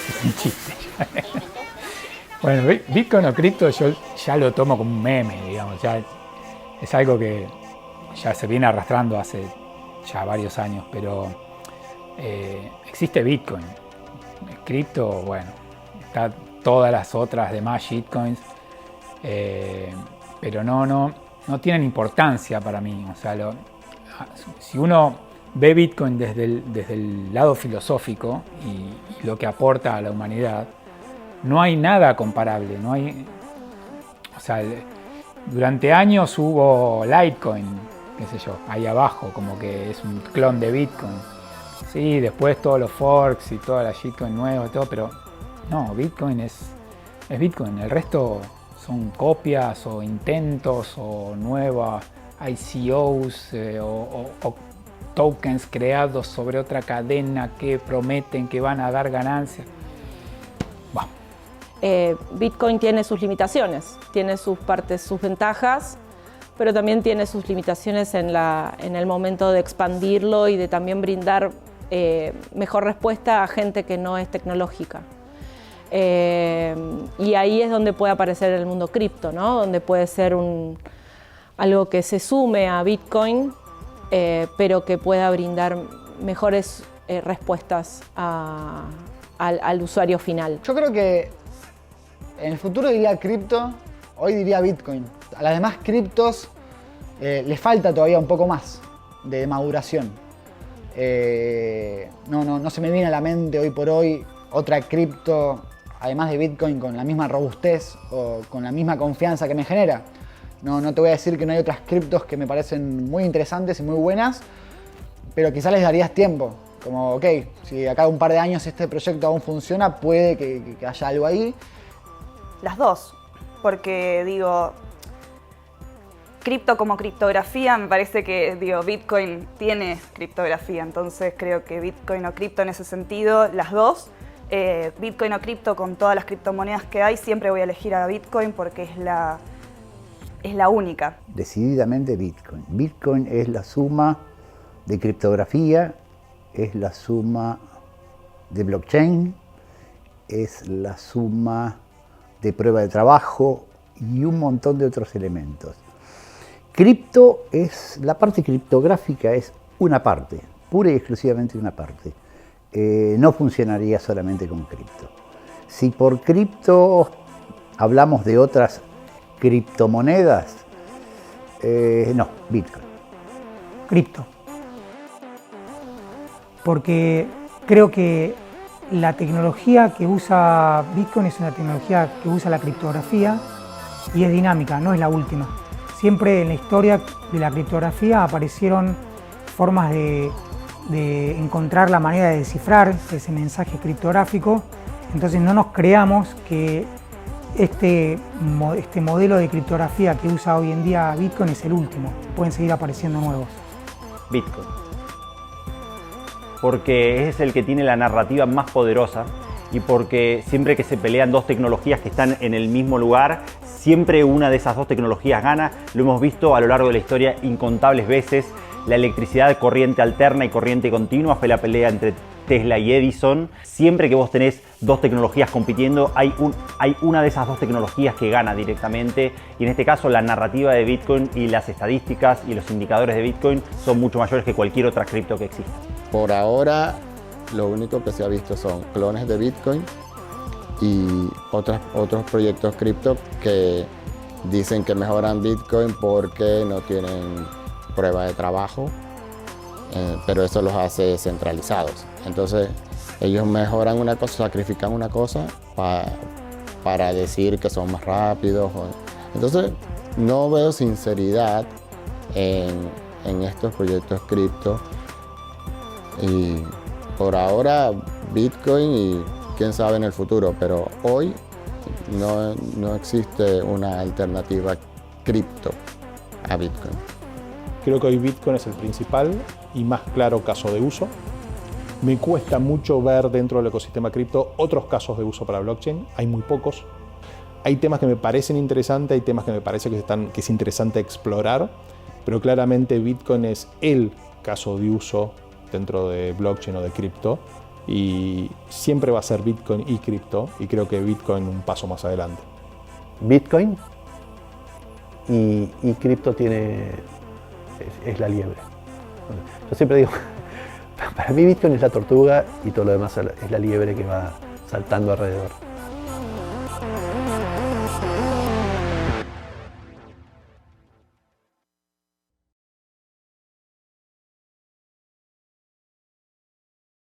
ese es mi chiste. Bueno, Bitcoin o cripto yo ya lo tomo como un meme, digamos, ya es algo que ya se viene arrastrando hace ya varios años, pero existe Bitcoin. Cripto, bueno, está todas las otras demás shitcoins, pero no tienen importancia para mí. O sea, si uno ve Bitcoin desde el lado filosófico y lo que aporta a la humanidad, no hay nada comparable. No hay, o sea, durante años hubo Litecoin, qué sé yo, ahí abajo, como que es un clon de Bitcoin. Sí, después todos los forks y toda la shitcoin nueva y todo, pero no, Bitcoin es Bitcoin. El resto son copias o intentos o nuevas ICOs o tokens creados sobre otra cadena que prometen que van a dar ganancias. Bueno. Bitcoin tiene sus limitaciones, tiene sus partes, sus ventajas, pero también tiene sus limitaciones en el momento de expandirlo y de también brindar mejor respuesta a gente que no es tecnológica. Y ahí es donde puede aparecer el mundo cripto, ¿no? Donde puede ser algo que se sume a Bitcoin, pero que pueda brindar mejores respuestas al usuario final. Yo creo que en el futuro diría cripto, hoy diría Bitcoin. A las demás criptos les falta todavía un poco más de maduración. No se me viene a la mente hoy por hoy otra cripto, además de Bitcoin, con la misma robustez o con la misma confianza que me genera. No te voy a decir que no hay otras criptos que me parecen muy interesantes y muy buenas, pero quizás les darías tiempo. Como, ok, si acá un par de años este proyecto aún funciona, puede que haya algo ahí. Las dos, porque digo, cripto como criptografía, me parece que Bitcoin tiene criptografía, entonces creo que Bitcoin o cripto en ese sentido, las dos. Bitcoin o cripto con todas las criptomonedas que hay, siempre voy a elegir a Bitcoin porque es la única. Decididamente Bitcoin. Bitcoin es la suma de criptografía, es la suma de blockchain, es la suma de prueba de trabajo y un montón de otros elementos. Cripto es, la parte criptográfica es una parte, pura y exclusivamente una parte. No funcionaría solamente con cripto. Si por cripto hablamos de otras criptomonedas, no, Bitcoin. Cripto. Porque creo que la tecnología que usa Bitcoin es una tecnología que usa la criptografía y es dinámica, no es la última. Siempre en la historia de la criptografía aparecieron formas de encontrar la manera de descifrar ese mensaje criptográfico. Entonces no nos creamos que este modelo de criptografía que usa hoy en día Bitcoin es el último. Pueden seguir apareciendo nuevos. Bitcoin. Porque es el que tiene la narrativa más poderosa y porque siempre que se pelean dos tecnologías que están en el mismo lugar, siempre una de esas dos tecnologías gana. Lo hemos visto a lo largo de la historia incontables veces. La electricidad, corriente alterna y corriente continua, fue la pelea entre Tesla y Edison. Siempre que vos tenés dos tecnologías compitiendo, hay una de esas dos tecnologías que gana directamente. Y en este caso la narrativa de Bitcoin y las estadísticas y los indicadores de Bitcoin son mucho mayores que cualquier otra cripto que exista. Por ahora, lo único que se ha visto son clones de Bitcoin y otros proyectos cripto que dicen que mejoran Bitcoin porque no tienen prueba de trabajo, pero eso los hace centralizados. Entonces, ellos mejoran una cosa, sacrifican una cosa para decir que son más rápidos. Entonces, no veo sinceridad en estos proyectos cripto. Y por ahora Bitcoin y quién sabe en el futuro, pero hoy no existe una alternativa cripto a Bitcoin. Creo que hoy Bitcoin es el principal y más claro caso de uso. Me cuesta mucho ver dentro del ecosistema cripto otros casos de uso para blockchain, hay muy pocos. Hay temas que me parecen interesantes, hay temas que me parece que es interesante explorar, pero claramente Bitcoin es el caso de uso dentro de blockchain o de cripto y siempre va a ser Bitcoin y cripto, y creo que Bitcoin un paso más adelante. Bitcoin y cripto es la liebre. Yo siempre digo, para mí Bitcoin es la tortuga y todo lo demás es la liebre que va saltando alrededor.